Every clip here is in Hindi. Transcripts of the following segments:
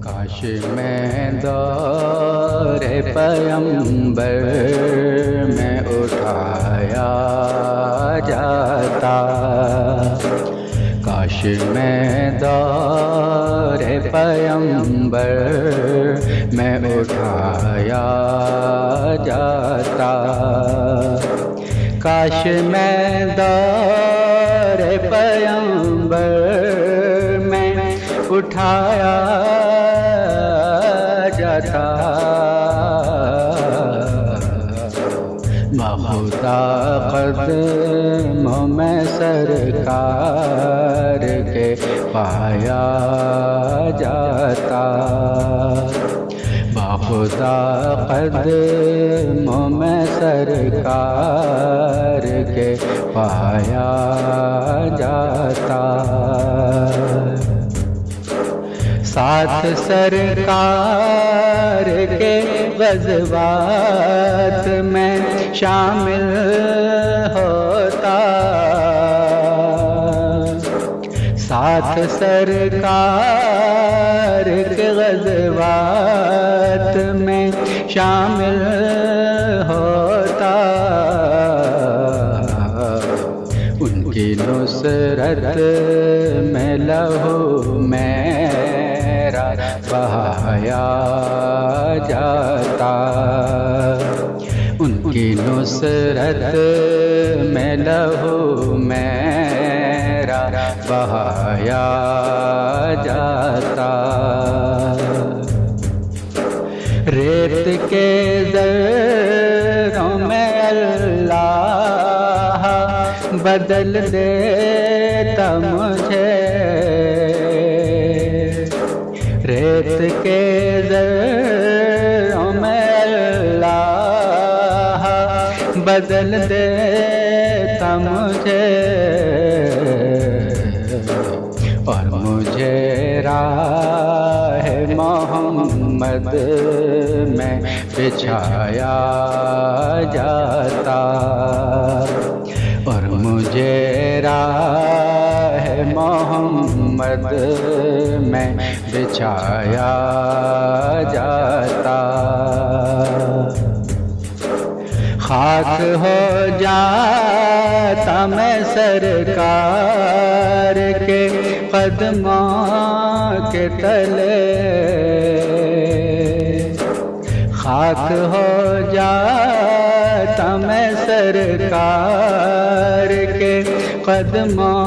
काश मैं दौरे पैगंबर में उठाया जाता, काश मैं दौरे पैगंबर में उठाया जाता, काश मैं दौरे पैगंबर में उठाया जाता। बाखुदा कदमों में सरकार के पाया जाता, बाखुदा कदमों में सरकार के पाया जाता। साथ सरकार के ग़ज़वात में शामिल होता, साथ सरकार के ग़ज़वात में शामिल होता, उनकी नुसरत में लहू मेरा बहाया जाता, उनकी नुसरत में लहू मेरा बहाया जाता। रेत के ज़र्रों में अल्लाह बदल देता मुझे, रेत के ज़र्रों में अल्लाह बदल देता मुझे, और मुझे राह मोहम्मद में बिछाया जाता, और मुझे राह मोहम्मद में बिछाया जाता। खाक हो जाता मैं सरकार के कदमों के तले, खाक हो जाता मैं सरकार के कदमों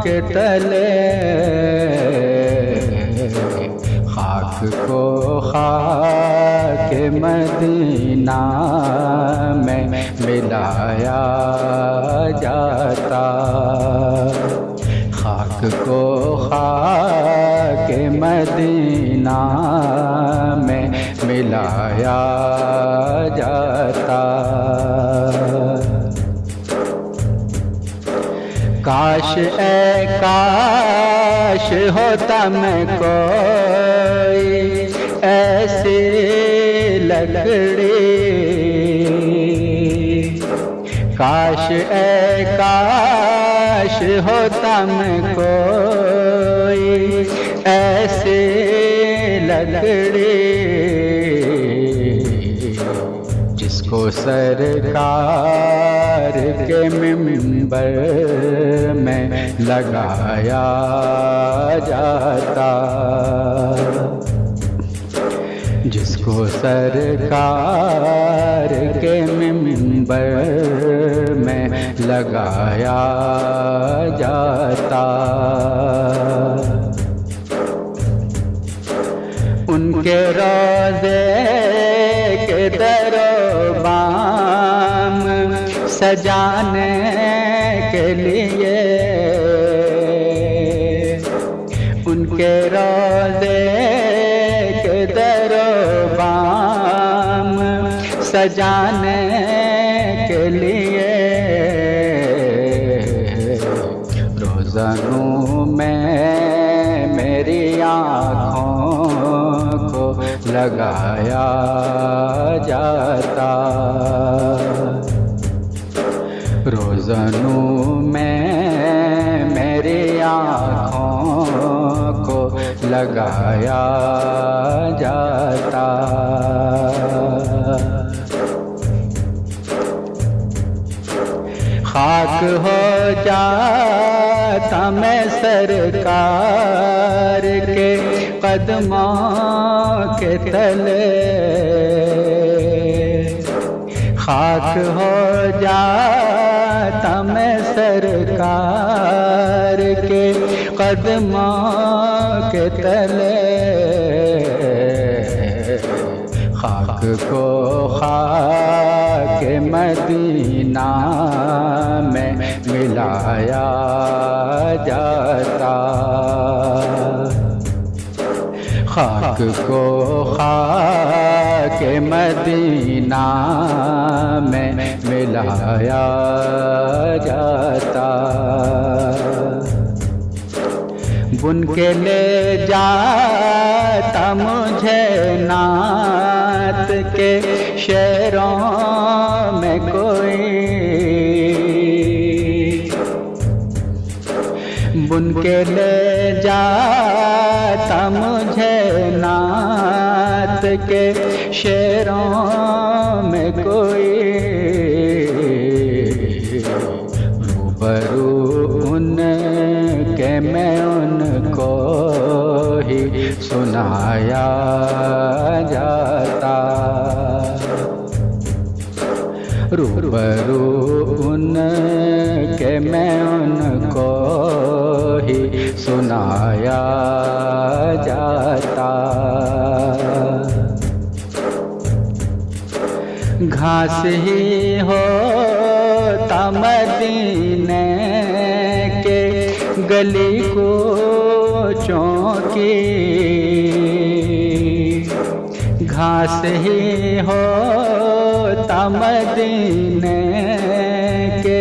के तले, खाक को खाक मदीना में मिलाया जाता, खाक को खाक मदीना में मिलाया जाता। काश ए काश होता मैं कोई ऐसी लकड़ी, काश ए काश होता मैं कोई ऐसी लकड़ी, जिसको सरकार के मिंबर में लगाया जाता, जिसको सरकार के मिंबर में लगाया जाता। उनके रोज़े के दरोबाम सजाने के लिए, उनके रोज़े के दरोबाम सजाने के लिए, रोज़नों में मेरी आँखों को लगाया जाता, रोज़नों में मेरी आँखों को लगाया जाता। खाक हो जाता मैं सरकार के कदमों के तले, खाक हो जाता मैं सरकार के कदमों के तले। खाक को खाक मदीना में मिलाया जाता। खाक को खाक मदीना में मिलाया जाता। बुन के ले जाता मुझे नात के शेरों में कोई, बुन के ले जाता मुझे नात के शेरों में कोई। रूबरू उनके मैं उनको ही सुनाया जाता। रूबरू उनके मैं उनको ही सुनाया जाता। घास ही होता मदीने के गली कूचों की, घास ही होता मदीने के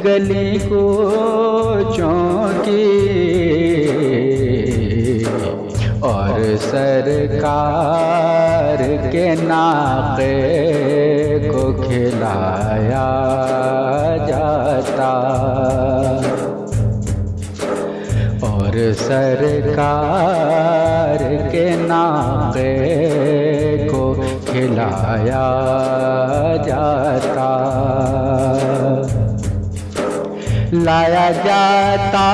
गली कूचों की। और सरकार के नाक़े को खिलाया जाता। और सरकार के नाक़े को खिलाया जाता। लाया जाता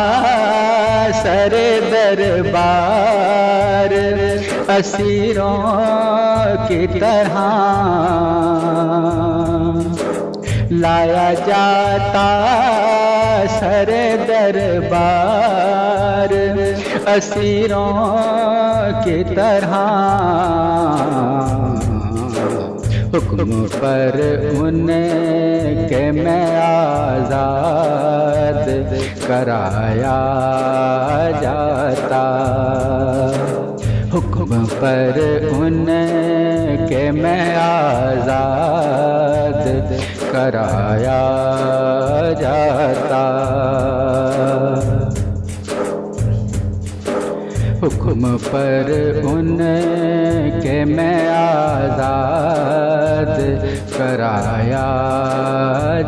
सर दरबार असीरों की तरह, लाया जाता सर दरबार असीरों की तरह। हुक्म पर उनके मैं आज़ाद कराया जाता। हुक्म पर उनके मैं आज़ाद कराया जाता। हुक्म पर उनके मैं आज़ाद कराया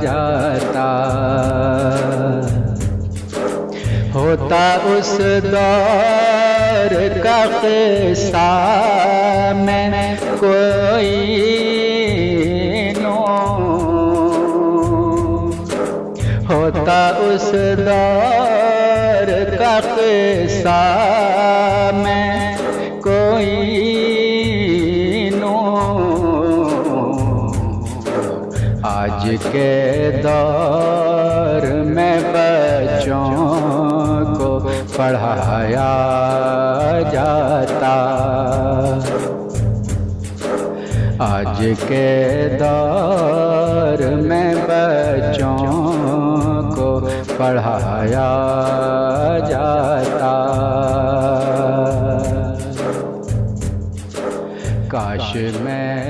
जाता। होता उस दौर का क़िस्सा में कोई नो, होता उस दौर का क़िस्सा में कोई नो। आज के दौर में बच्चों को पढ़ाया जाता। आज के दौर में बच्चों को पढ़ाया जाता। काश मैं